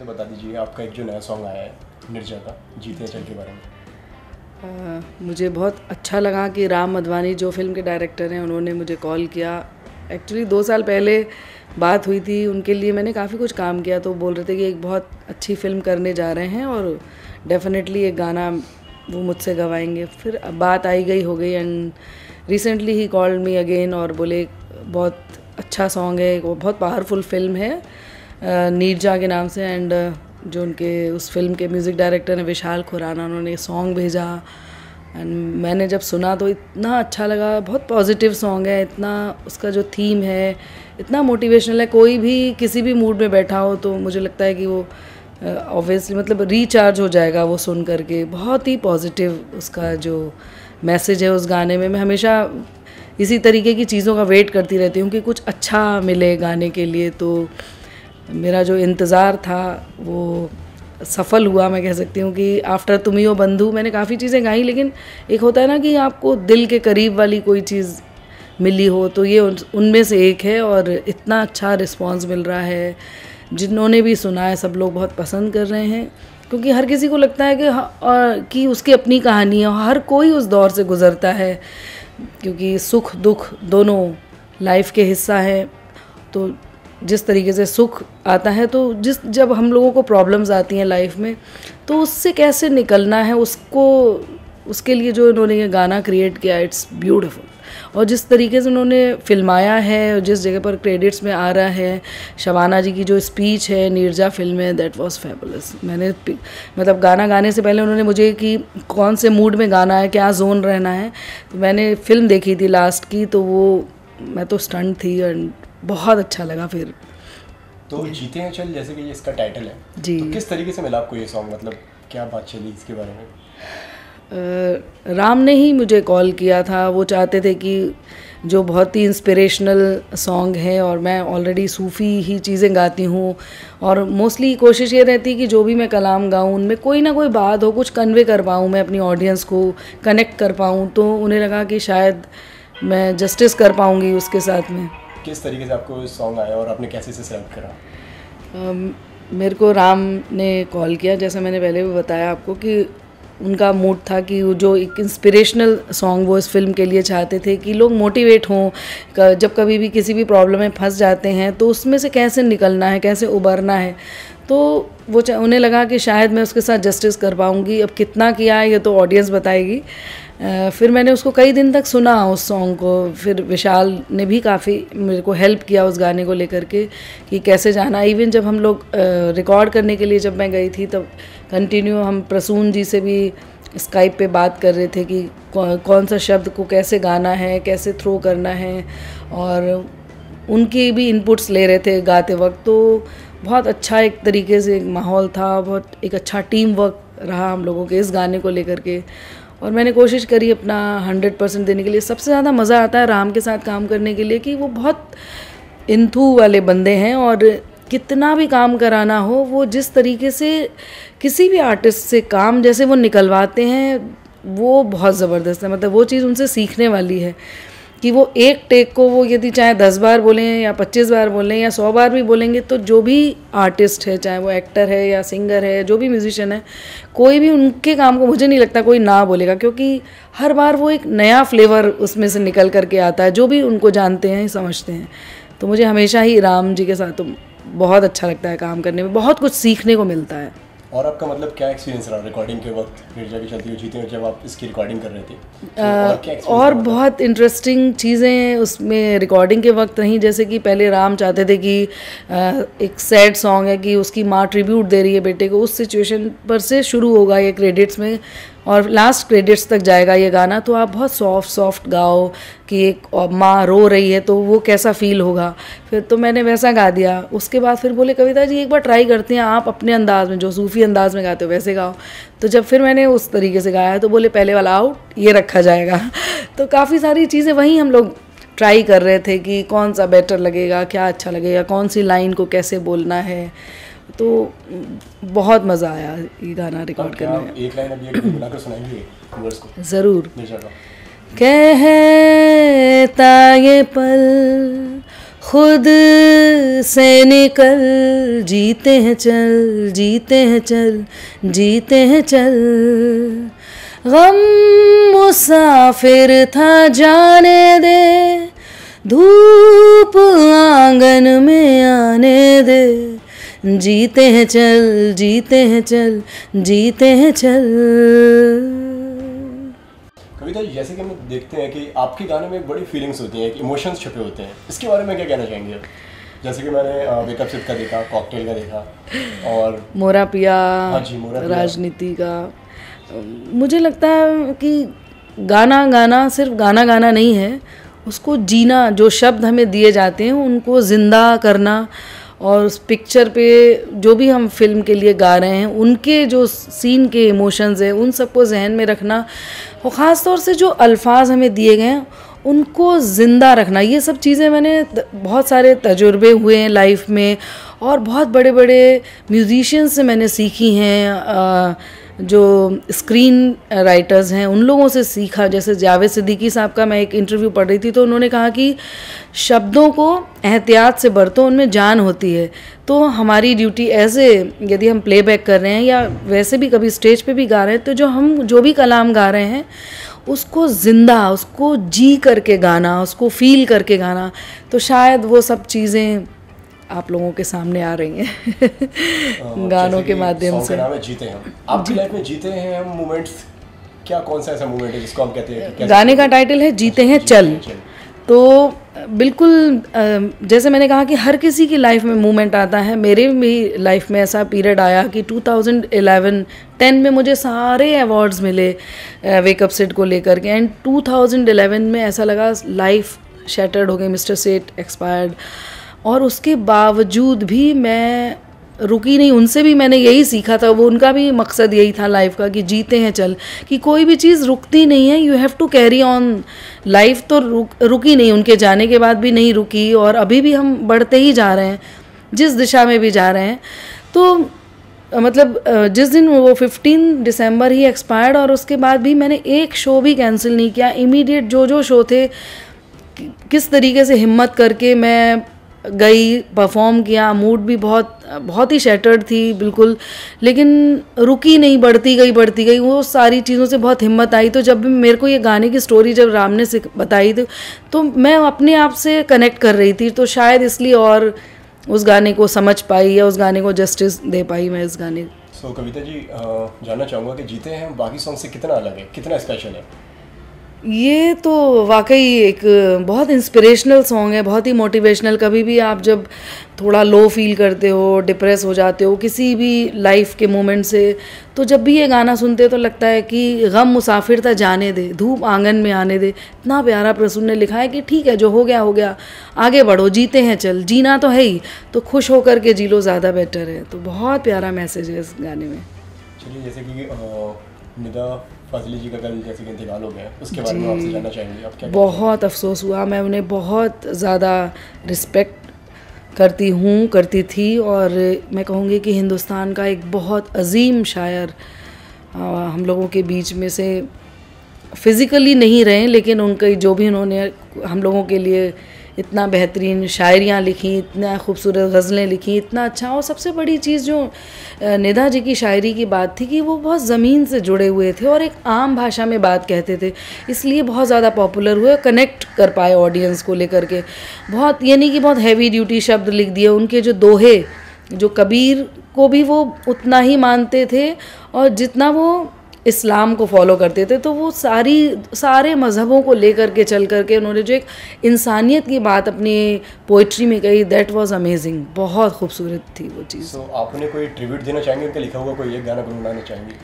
तो बता दीजिए आपका एक जो नया सॉन्ग आया है निर्जा का, जीते चल के बारे में। मुझे बहुत अच्छा लगा कि राम मधवानी जो फिल्म के डायरेक्टर हैं उन्होंने मुझे कॉल किया। एक्चुअली 2 साल पहले बात हुई थी, उनके लिए मैंने काफ़ी कुछ काम किया, तो बोल रहे थे कि एक बहुत अच्छी फिल्म करने जा रहे हैं और डेफिनेटली एक गाना वो मुझसे गवाएंगे। फिर बात आई गई हो गई and recently he called me again और बोले बहुत अच्छा सॉन्ग है, वो बहुत पावरफुल फिल्म है नीरजा के नाम से। एंड जो उनके उस फिल्म के म्यूज़िक डायरेक्टर हैं विशाल खुराना, उन्होंने सॉन्ग भेजा एंड मैंने जब सुना तो इतना अच्छा लगा। बहुत पॉजिटिव सॉन्ग है, इतना उसका जो थीम है इतना मोटिवेशनल है। कोई भी किसी भी मूड में बैठा हो तो मुझे लगता है कि वो ऑब्वियसली मतलब रिचार्ज हो जाएगा वो सुन करके। बहुत ही पॉजिटिव उसका जो मैसेज है उस गाने में। मैं हमेशा इसी तरीके की चीज़ों का वेट करती रहती हूँ कि कुछ अच्छा मिले गाने के लिए। तो मेरा जो इंतज़ार था वो सफल हुआ, मैं कह सकती हूँ कि आफ्टर तुम ही हो बंधु मैंने काफ़ी चीज़ें गाई, लेकिन एक होता है ना कि आपको दिल के करीब वाली कोई चीज़ मिली हो, तो ये उनमें से एक है। और इतना अच्छा रिस्पांस मिल रहा है, जिन्होंने भी सुना है सब लोग बहुत पसंद कर रहे हैं, क्योंकि हर किसी को लगता है कि उसकी अपनी कहानी है। हर कोई उस दौर से गुज़रता है, क्योंकि सुख दुख दोनों लाइफ के हिस्सा है। तो जिस तरीके से सुख आता है तो जब हम लोगों को प्रॉब्लम्स आती हैं लाइफ में, तो उससे कैसे निकलना है उसके लिए जो इन्होंने ये गाना क्रिएट किया, इट्स ब्यूटीफुल। और जिस तरीके से उन्होंने फिल्माया है, जिस जगह पर क्रेडिट्स में आ रहा है, शबाना जी की जो स्पीच है नीरजा फिल्म में, दैट वाज फैबुलस। मैंने मतलब गाना गाने से पहले उन्होंने मुझे कि कौन से मूड में गाना है, क्या जोन रहना है, तो मैंने फिल्म देखी थी लास्ट की, तो वो मैं तो स्टंट थी एंड बहुत अच्छा लगा। फिर तो जीते हैं चल, जैसे कि ये इसका टाइटल है जी, तो किस तरीके से मिला आपको ये सॉन्ग, मतलब क्या बात चली इसके बारे में? राम ने ही मुझे कॉल किया था। वो चाहते थे कि जो बहुत ही इंस्पिरेशनल सॉन्ग है, और मैं ऑलरेडी सूफ़ी ही चीज़ें गाती हूँ, और मोस्टली कोशिश ये रहती है कि जो भी मैं कलाम गाऊँ उनमें कोई ना कोई बात हो, कुछ कन्वे कर पाऊँ, मैं अपनी ऑडियंस को कनेक्ट कर पाऊँ। तो उन्हें लगा कि शायद मैं जस्टिस कर पाऊँगी उसके साथ में। किस तरीके से आपको सॉन्ग आया और आपने कैसे इसे सेलेक्ट करा? मेरे को राम ने कॉल किया, जैसा मैंने पहले भी बताया आपको कि उनका मूड था कि जो एक इंस्पिरेशनल सॉन्ग वो इस फिल्म के लिए चाहते थे कि लोग मोटिवेट हों, जब कभी भी किसी भी प्रॉब्लम में फंस जाते हैं तो उसमें से कैसे निकलना है, कैसे उबरना है। तो वो उन्हें लगा कि शायद मैं उसके साथ जस्टिस कर पाऊँगी। अब कितना किया है ये तो ऑडियंस बताएगी। फिर मैंने उसको कई दिन तक सुना उस सॉन्ग को। फिर विशाल ने भी काफ़ी मेरे को हेल्प किया उस गाने को लेकर के कि कैसे जाना। इवन जब हम लोग रिकॉर्ड करने के लिए जब मैं गई थी, तब कंटिन्यू हम प्रसून जी से भी स्काइप पे बात कर रहे थे कि कौन सा शब्द को कैसे गाना है, कैसे थ्रो करना है, और उनके भी इनपुट्स ले रहे थे गाते वक्त। तो बहुत अच्छा एक तरीके से एक माहौल था, बहुत एक अच्छा टीम वर्क रहा हम लोगों के इस गाने को लेकर के। और मैंने कोशिश करी अपना 100% देने के लिए। सबसे ज़्यादा मज़ा आता है राम के साथ काम करने के लिए कि वो बहुत इंथू वाले बंदे हैं, और कितना भी काम कराना हो, वो जिस तरीके से किसी भी आर्टिस्ट से काम जैसे वो निकलवाते हैं वो बहुत ज़बरदस्त है। मतलब वो चीज़ उनसे सीखने वाली है कि वो एक टेक को वो यदि चाहे 10 बार बोलें या 25 बार बोलें या 100 बार भी बोलेंगे, तो जो भी आर्टिस्ट है, चाहे वो एक्टर है या सिंगर है, जो भी म्यूजिशियन है, कोई भी उनके काम को मुझे नहीं लगता कोई ना बोलेगा, क्योंकि हर बार वो एक नया फ्लेवर उसमें से निकल करके आता है, जो भी उनको जानते हैं समझते हैं। तो मुझे हमेशा ही राम जी के साथ तो बहुत अच्छा लगता है काम करने में, बहुत कुछ सीखने को मिलता है। और आपका मतलब क्या एक्सपीरियंस रहा रिकॉर्डिंग के वक्त निर्जा की चलती हुई जीते हुए, जब आप इसकी रिकॉर्डिंग कर रहे थे? तो और बहुत इंटरेस्टिंग चीज़ें उसमें रिकॉर्डिंग के वक्त रहीं। जैसे कि पहले राम चाहते थे कि एक सैड सॉन्ग है कि उसकी माँ ट्रिब्यूट दे रही है बेटे को, उस सिचुएशन पर से शुरू होगा ये क्रेडिट्स में, और लास्ट क्रेडिट्स तक जाएगा ये गाना। तो आप बहुत सॉफ्ट गाओ कि एक माँ रो रही है तो वो कैसा फील होगा। फिर तो मैंने वैसा गा दिया। उसके बाद फिर बोले कविता जी एक बार ट्राई करते हैं, आप अपने अंदाज में जो सूफ़ी अंदाज में गाते हो वैसे गाओ। तो जब फिर मैंने उस तरीके से गाया तो बोले पहले वाला आउट, ये रखा जाएगा। तो काफ़ी सारी चीज़ें वहीं हम लोग ट्राई कर रहे थे कि कौन सा बेटर लगेगा, क्या अच्छा लगेगा, कौन सी लाइन को कैसे बोलना है। तो बहुत मज़ा आया ये गाना रिकॉर्ड करने में। एक लाइन अभी एक बुलाकर सुनाएंगे व्यूअर्स को? ज़रूर। निर्जा का। कहता ये पल खुद से निकल, जीते हैं चल, जीते हैं चल, जीते हैं चल। गम मुसाफिर था जाने दे, धूप आंगन में आने दे, जीते हैं चल, जीते हैं चल, जीते हैं चल। कविता जी, जैसे कि हम देखते हैं कि आपके गाने में बड़ी फीलिंग्स होती हैं, इमोशंस छुपे होते हैं, इसके बारे में क्या कहना चाहेंगे आप? जैसे कि मैंने वेकअप सिड का देखा, कॉकटेल का देखा और मोरा पिया, हाँ जी, मोरा पिया, राजनीति का। मुझे लगता है कि गाना गाना सिर्फ गाना गाना नहीं है, उसको जीना, जो शब्द हमें दिए जाते हैं उनको ज़िंदा करना, और उस पिक्चर पे जो भी हम फिल्म के लिए गा रहे हैं उनके जो सीन के इमोशंस हैं उन सबको जहन में रखना, और ख़ास तौर से जो अल्फाज हमें दिए गए हैं उनको ज़िंदा रखना। ये सब चीज़ें मैंने बहुत सारे तजुर्बे हुए हैं लाइफ में, और बहुत बड़े बड़े म्यूज़िशियंस से मैंने सीखी हैं, जो स्क्रीन राइटर्स हैं उन लोगों से सीखा। जैसे जावेद सिद्दीकी साहब का मैं एक इंटरव्यू पढ़ रही थी तो उन्होंने कहा कि शब्दों को एहतियात से बरतो, उनमें जान होती है। तो हमारी ड्यूटी ऐसे, यदि हम प्लेबैक कर रहे हैं या वैसे भी कभी स्टेज पे भी गा रहे हैं, तो जो भी कलाम गा रहे हैं उसको ज़िंदा, उसको जी करके गाना, उसको फील करके गाना। तो शायद वो सब चीज़ें आप लोगों के सामने आ रही हैं गानों के माध्यम से। नाम है जीते हैं। आपकी लाइफ में जीते हैं हम मोमेंट्स, क्या कौन सा ऐसा मोमेंट है जिसको हम कहते हैं कि गाने का टाइटल है जीते हैं चल। तो बिल्कुल जैसे मैंने कहा कि हर किसी की लाइफ में मोमेंट आता है, मेरे भी लाइफ में ऐसा पीरियड आया कि 2011-10 में मुझे सारे अवार्ड्स मिले वेकअप सिड को लेकर के, एंड 2011 में ऐसा लगा लाइफ शैटर्ड हो गई, मिस्टर सेठ एक्सपायर्ड, और उसके बावजूद भी मैं रुकी नहीं। उनसे भी मैंने यही सीखा था, वो उनका भी मकसद यही था लाइफ का कि जीते हैं चल, कि कोई भी चीज़ रुकती नहीं है, you have to carry on. Life तो रुकी नहीं, उनके जाने के बाद भी नहीं रुकी, और अभी भी हम बढ़ते ही जा रहे हैं जिस दिशा में भी जा रहे हैं। तो मतलब जिस दिन वो 15 दिसंबर ही एक्सपायर्ड, और उसके बाद भी मैंने एक शो भी कैंसिल नहीं किया। इमीडिएट जो शो थे, किस तरीके से हिम्मत करके मैं गई, परफॉर्म किया, मूड भी बहुत ही शैटर्ड थी बिल्कुल, लेकिन रुकी नहीं, बढ़ती गई। वो सारी चीज़ों से बहुत हिम्मत आई। तो जब भी मेरे को ये गाने की स्टोरी जब राम ने बताई तो मैं अपने आप से कनेक्ट कर रही थी, तो शायद इसलिए और उस गाने को समझ पाई या उस गाने को जस्टिस दे पाई मैं इस गाने। सो कविता जी, जानना चाहूँगा कि जीते हैं बाकी सॉन्ग से कितना अलग है, कितना स्पेशल है? ये तो वाकई एक बहुत इंस्पिरेशनल सॉन्ग है, बहुत ही मोटिवेशनल। कभी भी आप जब थोड़ा लो फील करते हो, डिप्रेस हो जाते हो किसी भी लाइफ के मोमेंट से, तो जब भी ये गाना सुनते हो तो लगता है कि गम मुसाफिर था जाने दे, धूप आंगन में आने दे। इतना प्यारा प्रसून ने लिखा है कि ठीक है, जो हो गया, आगे बढ़ो, जीते हैं चल, जीना तो है ही, तो खुश होकर के जी लो, ज़्यादा बेटर है। तो बहुत प्यारा मैसेज है इस गाने में। चलिए, जैसे कि निदा फाजली जी का कल जैसे कि इंतकाल हो गया, उसके बारे में आपसे जानना चाहेंगे, आप क्या? बहुत अफसोस हुआ, मैं उन्हें बहुत ज़्यादा रिस्पेक्ट करती थी, और मैं कहूँगी कि हिंदुस्तान का एक बहुत अजीम शायर हम लोगों के बीच में से फिज़िकली नहीं रहे, लेकिन उनके जो भी उन्होंने हम लोगों के लिए इतना बेहतरीन शायरियाँ लिखी, इतना खूबसूरत गज़लें लिखी, इतना अच्छा। और सबसे बड़ी चीज़ जो निदा जी की शायरी की बात थी कि वो बहुत ज़मीन से जुड़े हुए थे और एक आम भाषा में बात कहते थे, इसलिए बहुत ज़्यादा पॉपुलर हुए, कनेक्ट कर पाए ऑडियंस को लेकर के। बहुत ये नहीं कि बहुत हैवी ड्यूटी शब्द लिख दिए। उनके जो दोहे, जो कबीर को भी वो उतना ही मानते थे और जितना वो इस्लाम को फॉलो करते थे, तो वो सारे मज़हबों को लेकर के चल करके उन्होंने जो एक इंसानियत की बात अपनी पोइट्री में कही, दैट वाज अमेजिंग। बहुत खूबसूरत थी वो चीज़। तो आप उन्हें कोई ट्रिब्यूट देना चाहेंगे, उनका लिखा हुआ कोई एक गाना गुनगुनाना चाहेंगे?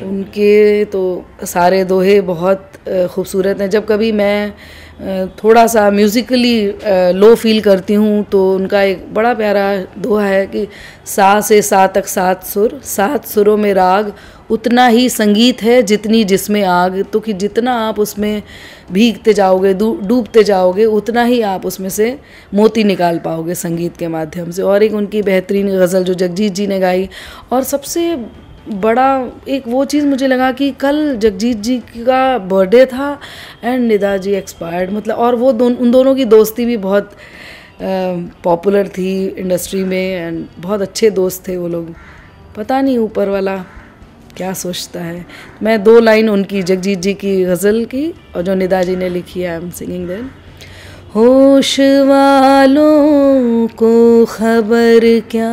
उनके तो सारे दोहे बहुत खूबसूरत हैं। जब कभी मैं थोड़ा सा म्यूज़िकली लो फील करती हूँ तो उनका एक बड़ा प्यारा दोहा है कि सा से सा तक 7 सुर, 7 सुरों में राग, उतना ही संगीत है जितनी जिसमें आग। तो कि जितना आप उसमें भीगते जाओगे, डूबते जाओगे, उतना ही आप उसमें से मोती निकाल पाओगे संगीत के माध्यम से। और एक उनकी बेहतरीन गज़ल जो जगजीत जी ने गाई, और सबसे बड़ा एक वो चीज़ मुझे लगा कि कल जगजीत जी का बर्थडे था एंड निदा जी एक्सपायर्ड, मतलब। और वो उन दोनों की दोस्ती भी बहुत पॉपुलर थी इंडस्ट्री में एंड बहुत अच्छे दोस्त थे वो लोग। पता नहीं ऊपर वाला क्या सोचता है। मैं 2 लाइन उनकी जगजीत जी की गज़ल की और जो निदा जी ने लिखी है, आई एम सिंगिंग देम। होश वालों को खबर क्या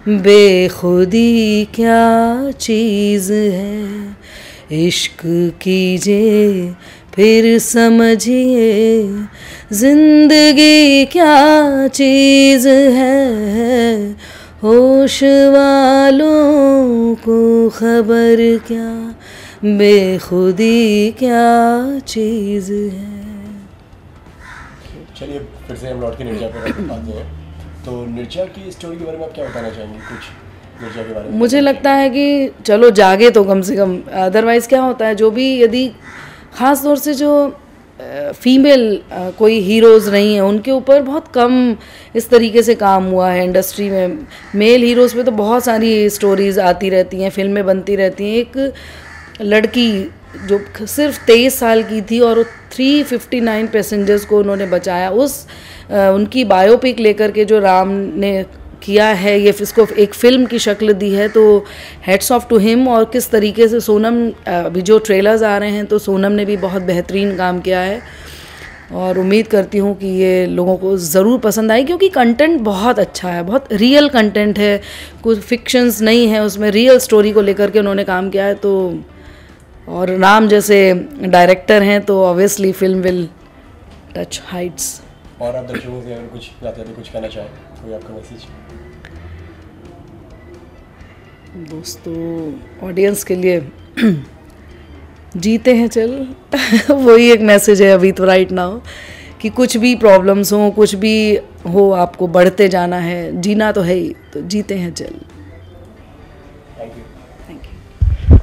बेखुदी क्या चीज़ है, इश्क कीजिए फिर समझिए जिंदगी क्या चीज़ है, होश वालों को खबर क्या बेखुदी क्या चीज़ है। चलिए फिर से हम लौट के निर्जा पर आते हैं। तो निर्जा की स्टोरी के बारे में आप क्या बताना चाहेंगे, कुछ निर्जा के बारे में? मुझे लगता है कि चलो जागे तो कम से कम, अदरवाइज़ क्या होता है, जो भी यदि ख़ास तौर से जो फीमेल कोई हीरोज़ नहीं है उनके ऊपर बहुत कम इस तरीके से काम हुआ है इंडस्ट्री में। मेल हीरोज़ पे तो बहुत सारी स्टोरीज़ आती रहती हैं, फिल्में बनती रहती हैं। एक लड़की जो सिर्फ 23 साल की थी और 359 पैसेंजर्स को उन्होंने बचाया, उस उनकी बायोपिक लेकर के जो राम ने किया है, ये इसको एक फ़िल्म की शक्ल दी है, तो हेड्स ऑफ टू हिम। और किस तरीके से सोनम, अभी जो ट्रेलर्स आ रहे हैं तो सोनम ने भी बहुत बेहतरीन काम किया है और उम्मीद करती हूँ कि ये लोगों को ज़रूर पसंद आए, क्योंकि कंटेंट बहुत अच्छा है, बहुत रियल कंटेंट है, कुछ फिक्शंस नहीं है उसमें, रियल स्टोरी को लेकर के उन्होंने काम किया है। तो और राम जैसे डायरेक्टर हैं तो obviously film will touch Heights. और आप दर्शकों से अगर कुछ जाते थे कुछ कहना चाहें, कोई आपका मैसेज? दोस्तों, ऑडियंस के लिए जीते हैं चल वही एक मैसेज है अभी तो राइट नाउ, कि कुछ भी प्रॉब्लम्स हो, कुछ भी हो, आपको बढ़ते जाना है, जीना तो है ही, तो जीते हैं चल। Thank you. Thank you.